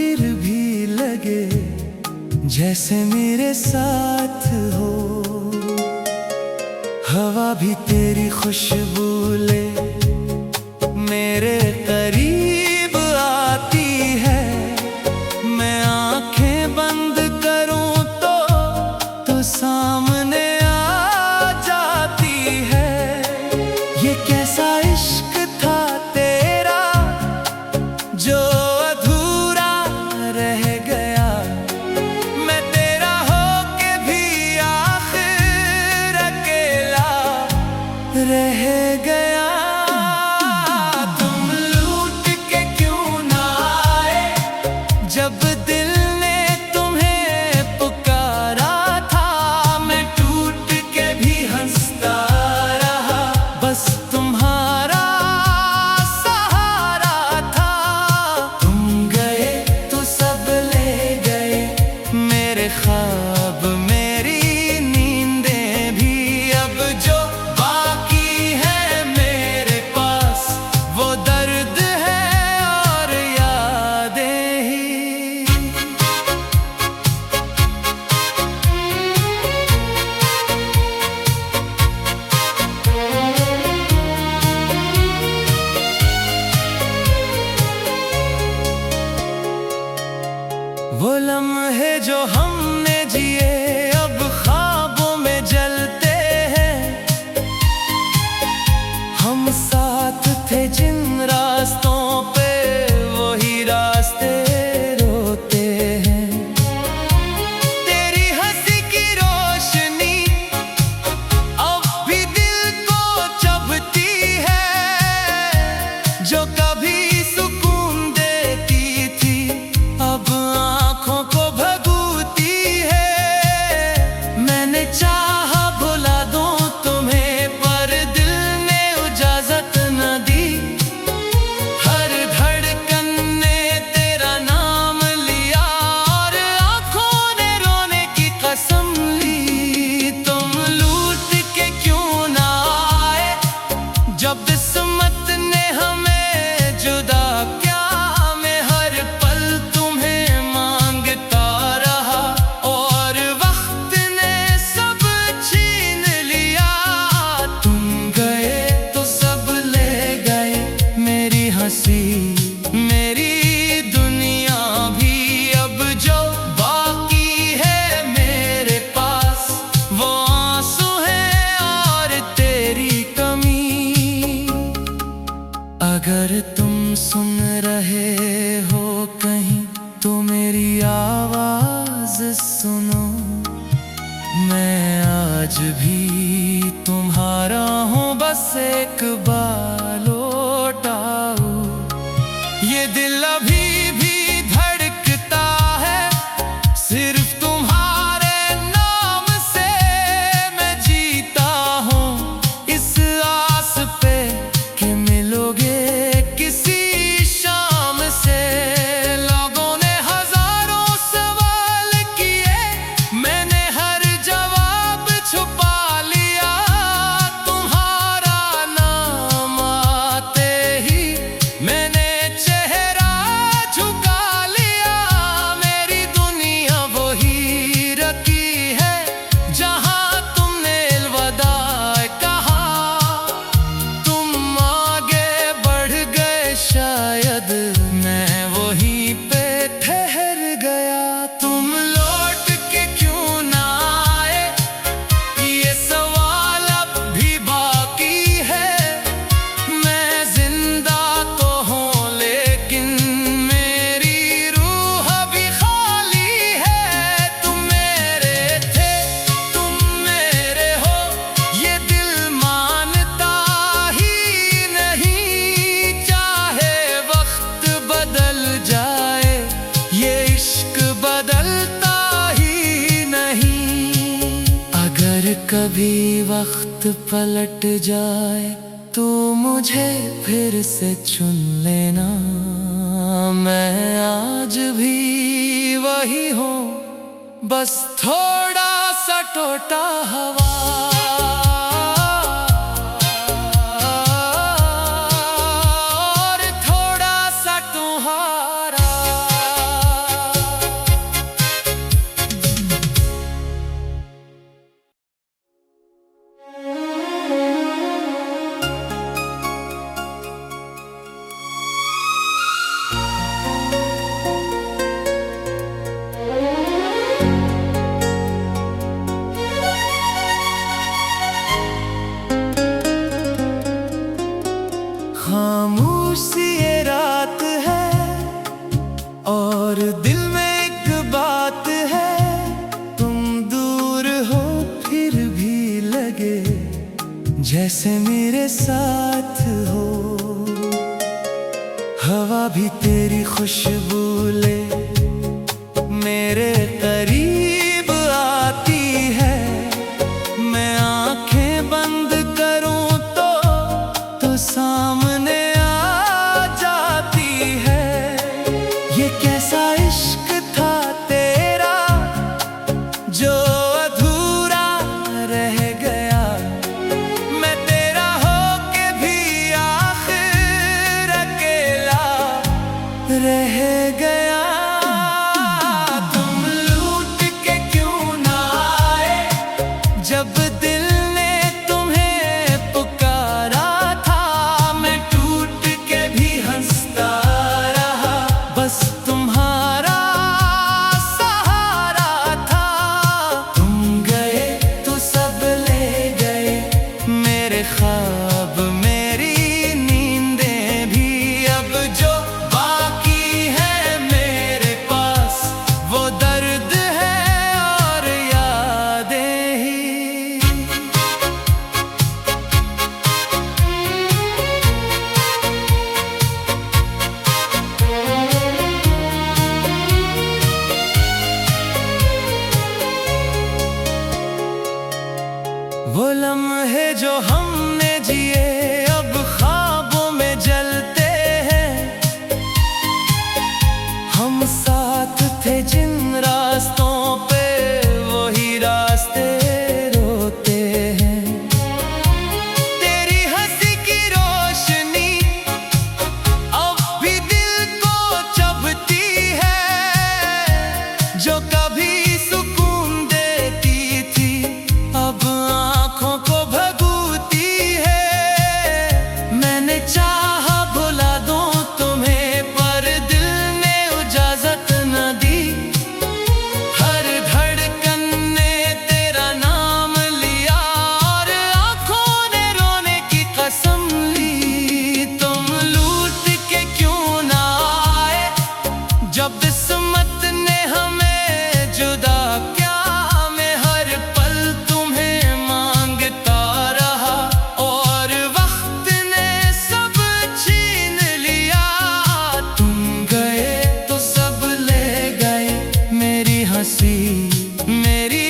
फिर भी लगे जैसे मेरे साथ हो। हवा भी तेरी खुशबू ले मेरे करीब आती है। मैं आंखें बंद करूं तो सामने आ जाती है। ये कैसा इश्क था तेरा जो अधूरा रह गया। मैं तेरा होके भी आखिर अकेला रह गया। तुम लूट के क्यों ना आए जब दिल ने तुम्हें पुकारा था। मैं टूट के भी हंसता रहा, बस तुम्हारा सहारा था। तुम गए तो सब ले गए मेरे ख्वाब, मेरी नींदें भी। अब जो बाकी है मेरे पास वो दर्द है और यादें ही। वो लम्हे जो हमने जिए अब ख्वाबों में जलते हैं। हम साथ थे जिन रास्तों पे वही रास्ते रोते हैं। तेरी हंसी की रोशनी अब भी दिल को चुभती है। जो कभी सुकून देती थी अब आँखों को भगूती है। मैंने चाहा भुला दूं तुम्हें पर दिल ने इजाजत न दी। हर धड़कन ने तेरा नाम लिया और आँखों ने रोने की कसम ली। तुम लूट के क्यों ना आए जब किस्मत ने हमें जुदा किया। मैं हर पल तुम्हें मांगता रहा और वक्त ने सब छीन लिया। तुम गए तो सब ले गए मेरी हंसी, मेरी दुनिया भी। अब जो बाकी है मेरे पास वो आंसू है और तेरी कमी। अगर तुम सुन रहे हो कहीं तो मेरी आवाज सुनो। मैं आज भी तुम्हारा हूँ, बस एक बार लौटाओ। ये दिल अभी भी धड़कता है सिर्फ तुम्हारे नाम से। मैं जीता हूँ इस आस पे कि मिलोगे किसी शाम से। लोगों ने हजारों सवाल किए, मैंने हर जवाब छुपा लिया। तुम्हारा नाम आते ही मैंने चेहरा झुका लिया। मेरी दुनिया वही रखी है जहां तुमने अलविदा कहा। तुम आगे बढ़ गए शायद मैं वहीं पे ठहर गया। तुम लौट के क्यों ना आए ये सवाल अब भी बाकी है। मैं जिंदा तो हूँ लेकिन मेरी रूह अभी खाली है। तुम मेरे थे, तुम मेरे हो, ये दिल मानता ही नहीं। चाहे वक्त बदल जाए ये इश्क बदलता ही नहीं। अगर कभी वक्त पलट जाए तो मुझे फिर से चुन लेना। मैं आज भी वही हूँ, बस थोड़ा सा टूटा हवा। और थोड़ा सा तुम्हारा जैसे मेरे साथ हो। हवा भी तेरी खुशबू ले मेरे करीब आती है। मैं आंखें बंद करूं तो सामने आ जाती है। ये कैसा इश्क था तेरा जो अधूरा रह गया। मैं तेरा होके भी आखिर अकेला रह गया। तुम लूट के क्यों ना आए जब दिल ने तुम्हें पुकारा था। मैं टूट के भी हंसता रहा, बस तुम्हारा सहारा था। तुम गए तो सब ले गए मेरे ख्वाब, मेरी नींदें भी। अब जो बाकी है मेरे पास वो दर्द है और यादें ही। वो लम्हे जो हमने जिए अब ख्वाबों में जलते हैं। हम साथ थे जिन रास्तों पे वही रास्ते रोते हैं। तेरी हंसी की रोशनी अब भी दिल को चुभती है। जो कभी सुकून देती थी अब आँखों को भगूती है। मैंने चाहा भुला दूं तुम्हें पर दिल ने इजाजत न दी। हर धड़कन ने तेरा नाम लिया और आँखों ने रोने की कसम ली। तुम लूट के क्यों ना आए जब किस्मत ने हमें जुदा किया। मैं हर पल तुम्हें मांगता रहा और वक्त ने सब छीन लिया। तुम गए तो सब ले गए मेरी हंसी, मेरी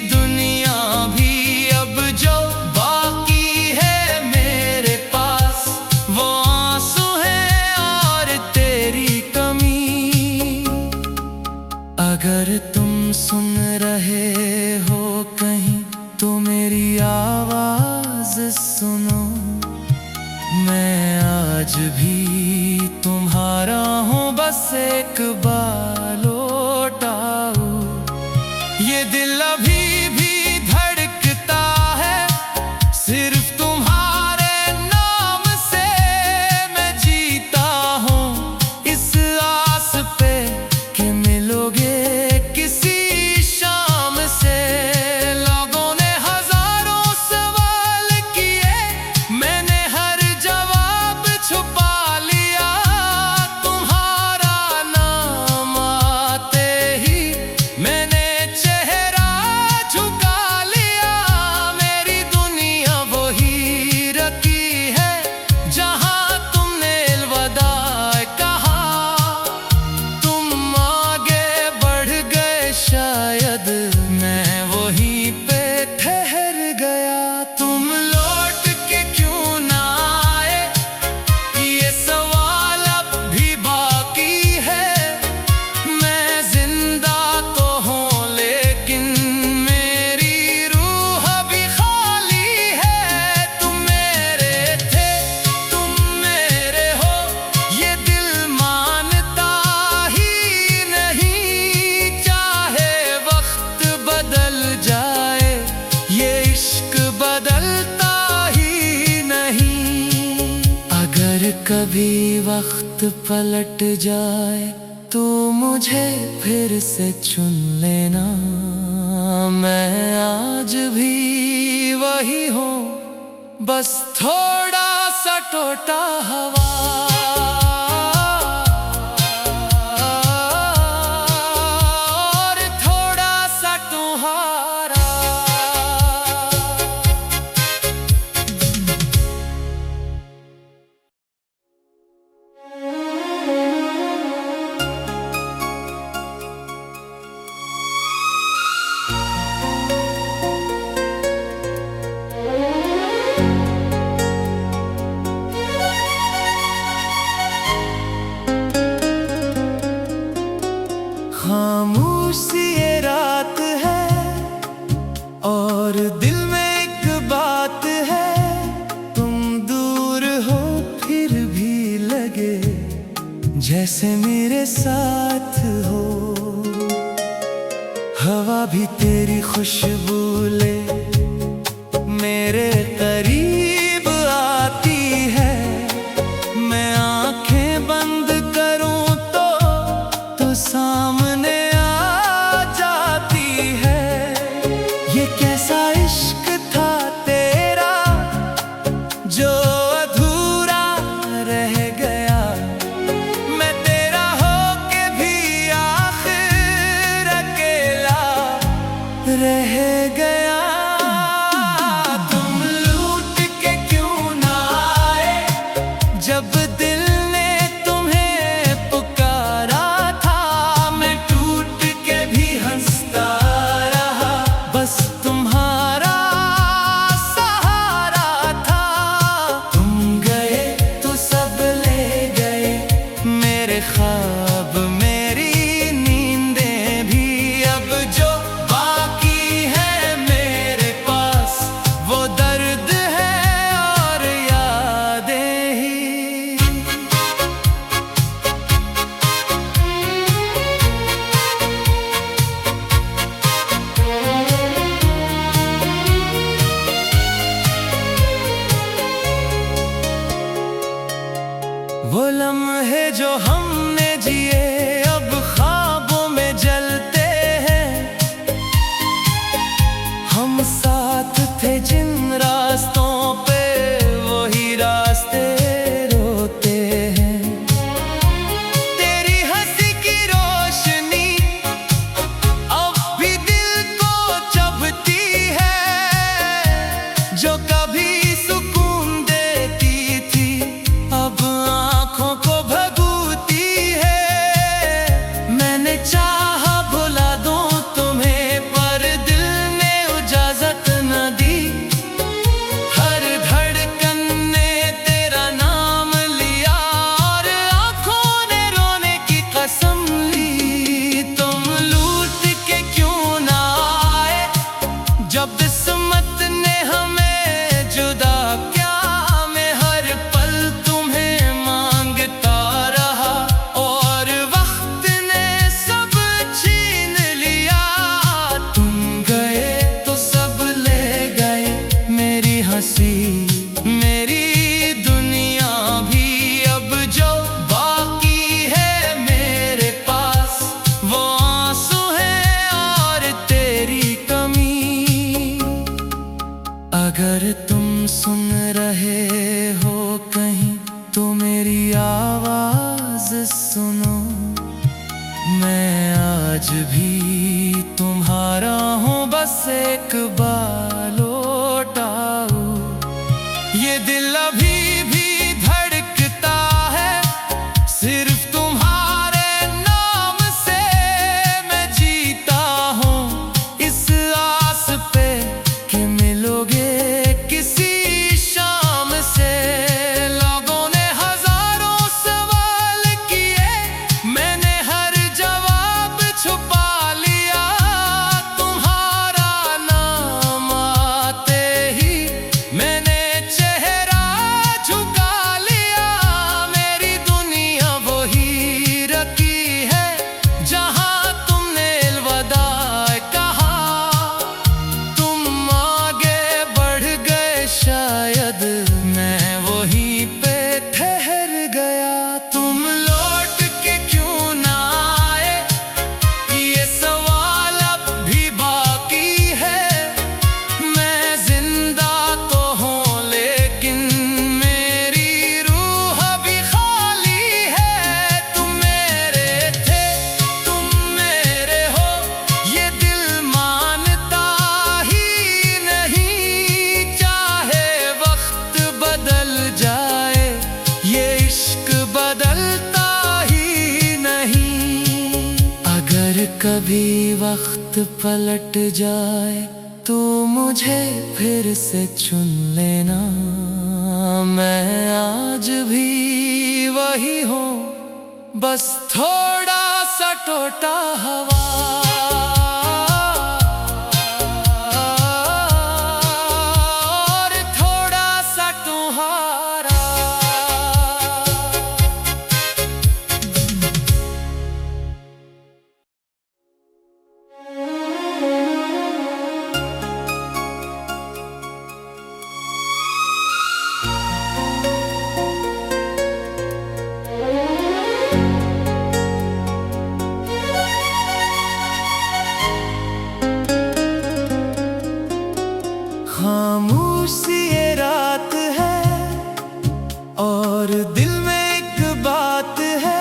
दुनिया भी। अब जो बाकी है मेरे पास वो आंसू है और तेरी कमी। अगर तुम सुन रहे हो कहीं तो मेरी आवाज सुनो। मैं आज भी तुम्हारा हूँ, बस एक बार लौटाओ। ये दिल अभी भी धड़कता है सिर्फ तुम्हारे नाम से। मैं जीता हूँ इस आस पे कि मिलोगे किसी शाम से। लोगों ने हजारों सवाल किए, मैंने हर जवाब छुपा लिया। तुम्हारा नाम आते ही मैंने चेहरा झुका लिया। मेरी दुनिया वही रखी है जहाँ तुमने अलविदा कहा। तुम आगे बढ़ गए शायद मैं वहीं पे ठहर गया। तुम लौट के क्यों ना आए ये सवाल अब भी बाकी है। मैं जिंदा तो हूँ लेकिन मेरी रूह अभी खाली है। तुम मेरे थे, तुम मेरे हो, ये दिल मानता ही नहीं। चाहे वक्त बदल जाए ये इश्क बदलता ही नहीं। अगर कभी वक्त पलट जाए तो मुझे फिर से चुन लेना। मैं आज भी वही हूँ, बस थोड़ा सा टूटा हवा। खामोश ये रात है और दिल में एक बात है, तुम दूर हो फिर भी लगे जैसे मेरे साथ हो। हवा भी तेरी खुशबू ले मेरे करीब आती है, मैं आंखें बंद करूं तो सामने आ जाती है। ये कैसा इश्क था तेरा जो अधूरा रह गया, मैं तेरा होके भी आखिर अकेला रह गया। तुम लूट के क्यों ना आए जब दिल ने तुम्हें पुकारा था, मैं टूट के भी हंसता रहा, बस तुम्हारा सहारा था। तुम गए तो सब ले गए मेरे ख्वाब, मेरी नींदें भी, अब जो बाकी है मेरे पास वो दर्द है और यादें ही। वो लम्हे जो हमने जिए अब ख्वाबों में जलते हैं, हम साथ थे जिन रास्तों पे वही रास्ते रोते हैं। तेरी हंसी की रोशनी अब भी दिल को चुभती है, जो कभी सुकून देती थी अब आँखों को भगूती है। मैंने चाहा भुला दूं तुम्हें पर दिल ने इजाजत न दी, हर धड़कन ने तेरा नाम लिया और आँखों ने रोने की कसम ली। तुम लूट के क्यों ना आए जब किस्मत ने हमें जुदा किया, मैं हर पल तुम्हें मांगता रहा और वक्त ने सब छीन लिया। तुम गए तो सब ले गए मेरी हंसी, मेरी दुनिया भी, अब जो बाकी है मेरे पास वो आंसू है और तेरी कमी। अगर तुम सुन रहे हो कहीं तो मेरी आवाज सुनो, मैं आज भी तुम्हारा हूँ, बस एक बार लौटाओ। ये दिल अभी भी धड़कता है सिर्फ तुम्हारे नाम से, मैं जीता हूँ इस आस पे कि मिलोगे किसी शाम से। लोगों ने हजारों सवाल किए, मैंने हर जवाब छुपा लिया, तुम्हारा नाम आते ही मैंने चेहरा झुका लिया। मेरी दुनिया वही रखी है जहां तुमने अलविदा कहा, तुम आगे बढ़ गए शायद मैं वहीं पे ठहर गया। तुम लौट के क्यों ना आए ये सवाल अब भी बाकी है, मैं जिंदा तो हूँ लेकिन मेरी रूह अभी खाली है। तुम मेरे थे तुम मेरे हो ये दिल मानता ही नहीं, चाहे वक्त बदल जाए ये इश्क बदलता ही नहीं। अगर कभी वक्त पलट जाए तो मुझे फिर से चुन लेना, मैं आज भी वही हूँ, बस थोड़ा सा सा टोटा हवा, और थोड़ा सा तुम्हारा। खामोश ये रात है और दिल में एक बात है,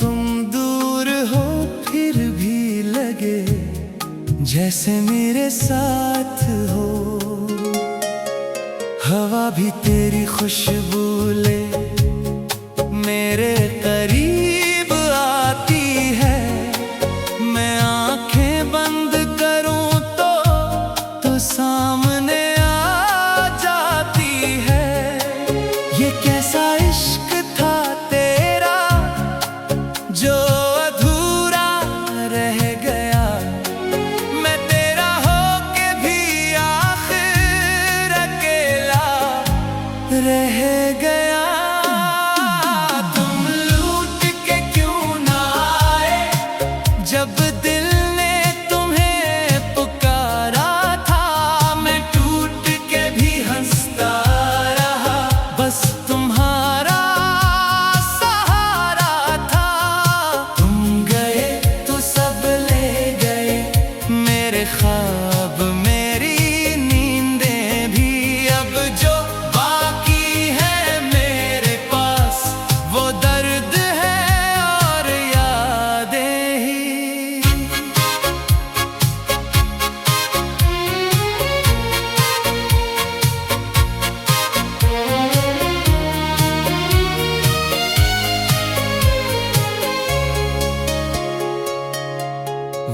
तुम दूर हो फिर भी लगे जैसे मेरे साथ हो। हवा भी तेरी खुशबू ले मेरे करीब आती है, मैं आंखें बंद करूं तो सामने आ जाती है। ये कैसा इश्क था तेरा जो अधूरा रह गया, मैं तेरा होके भी आखिर अकेला रह गया। तुम लूट के क्यों ना आए जब दिल ने तुम्हें पुकारा था, मैं टूट के भी हंसता रहा, बस तुम्हारा सहारा था। तुम गए तो सब ले गए मेरे ख्वाब, मेरी नींदें भी, अब जो बाकी है मेरे पास वो दर्द है और यादें ही।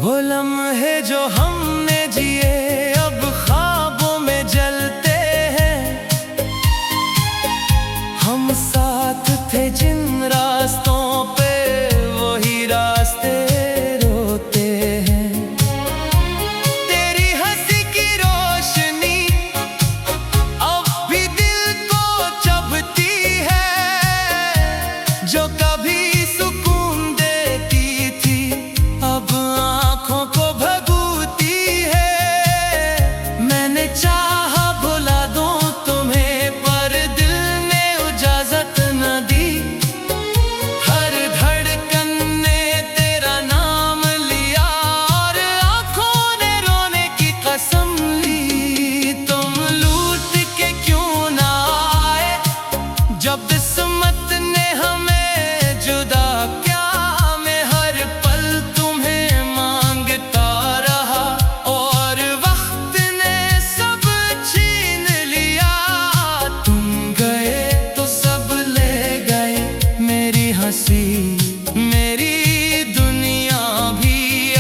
वो लम्हे जो हमने जिए अब ख्वाबों में जलते हैं, हम साथ थे जिन रास्तों पे वही रास्ते रोते हैं। तेरी हंसी की रोशनी अब भी दिल को चुभती है, जो कभी सुकून देती थी अब आँखों को भगूती है। मैंने चाहा भुला दूं तुम्हें पर दिल ने इजाजत न दी, हर धड़कन ने तेरा नाम लिया और आँखों ने रोने की कसम ली। तुम लूट के क्यों ना आए जब किस्मत ने हमें जुदा किया, मैं हर पल तुम्हें मांगता रहा और वक्त ने सब छीन लिया। तुम गए तो सब ले गए मेरी हंसी, मेरी दुनिया भी,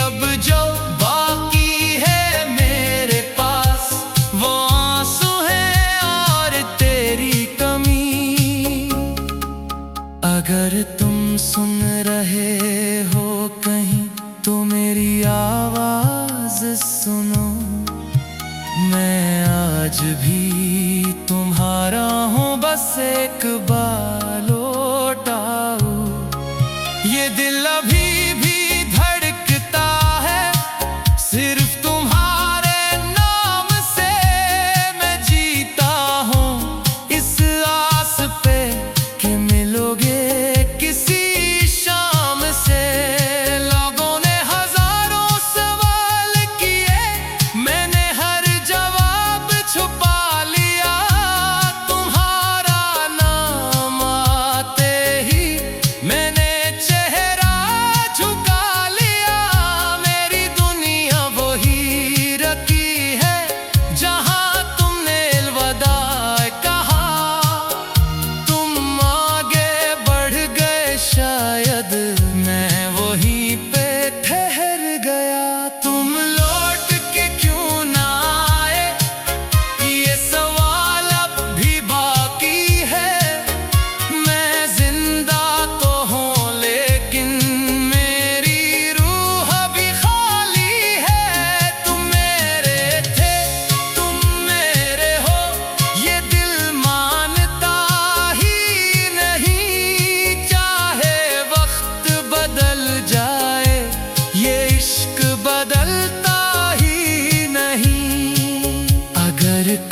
अब जो बाकी है मेरे पास वो आंसू है और तेरी कमी। अगर तुम सुन रहे हो कहीं तो मेरी आवाज सुनो, मैं आज भी तुम्हारा हूँ, बस एक बार लौटाओ। ये दिल अभी भी धड़कता है सिर्फ तुम्हारे नाम से, मैं जीता हूँ इस आस पे कि मिलोगे किसी शाम से। लोगों ने हजारों सवाल किए, मैंने हर जवाब छुपा लिया, तुम्हारा नाम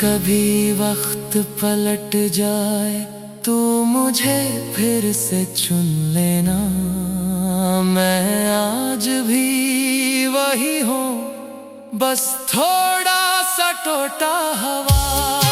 कभी वक्त पलट जाए तो मुझे फिर से चुन लेना। मैं आज भी वही हूँ, बस थोड़ा सा टूटा हवा।